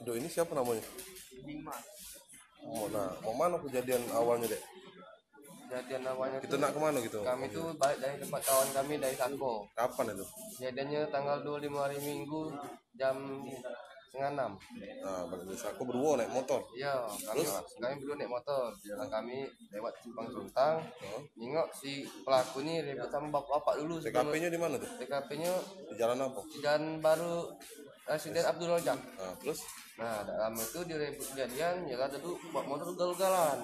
Dok, ini siapa namanya? Dimas. Oh, nah, mau mana kejadian awalnya, Dek? Kejadian awalnya Kita tuh, nak kemana gitu? kami tuh balik dari tempat kawan kami dari Sanko. Kapan itu? Kejadiannya tanggal 25 hari Minggu jam setengah 6. Nah, balik desa. Aku berdua naik motor. Iya, kami berdua naik motor. Jalan kami lewat Simpang Suntang. Nengok si pelaku ini ribut sama bapak-bapak dulu. TKP-nya di mana tuh? TKP-nya Di jalan apa? di Jalan Baru Residen Abdul Rojak. Nah, terus? Nah, dalam itu diribut kejadian, ya ada tuh bawa motor ugal-ugalan.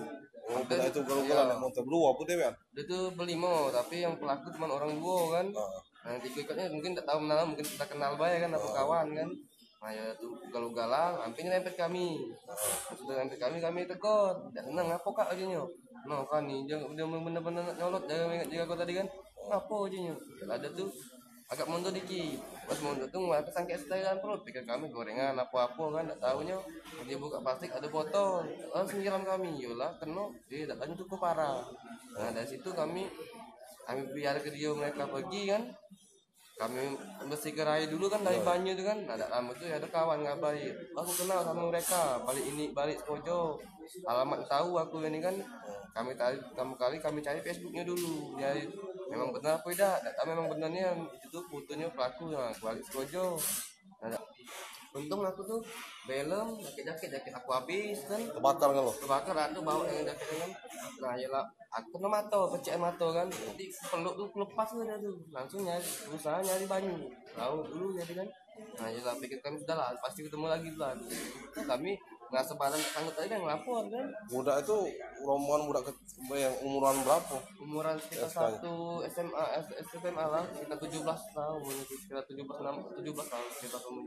Oh, kita itu kalau naik motor berdua apa deh, Dia tuh berlima, tapi yang pelaku cuma orang dua kan. Nah, Nah, yang tiga ikutnya mungkin tak tahu mengenal, mungkin kita kenal baik kan, apa kawan kan. Nah, ya tuh ugal-ugalan, hampir nyerempet kami. Sudah nyerempet kami tegur. Tidak senang, apa kak aja. Nah, kan nih, dia bener-bener nyolot, jaga kau tadi kan. Apa aja. Ada tuh agak mundur dikit, pas mundur tuh mulai kesangkit setelan perut, pikir kami gorengan apa-apa kan, tak tahunya dia buka plastik ada botol, langsung nyiram kami, yolah kena, datanya cukup parah. Nah dari situ kami biar ke dia mereka pergi kan, kami bersih gerai dulu kan dari banyu itu kan, ada lama tuh ada kawan ngabarin, aku kenal sama mereka, balik Sekojo, alamat tahu aku ini kan, kami cari Facebooknya dulu, nyari memang benar apa tidak, memang benarnya itu fotonya pelaku ya, balik Sekojo. Nah, untung aku tuh belum jaket aku habis kan, terbakar kan lo? terbakar aku bawa yang jaket kan, nah ya lah aku kena mata, pecah mata kan, nanti peluk tuh lepas udah tuh, langsung berusaha nyari banyu, laut dulu jadi kan, nah ya lah pikir kami sudah lah pasti ketemu lagi lah, kami nggak sepadan sanggup tadi yang lapor kan. Muda itu rombongan muda yang umuran berapa? Umuran sekitar satu SMA lah, sekitar 17 tahun, sekitar 17 tahun sekitar umur.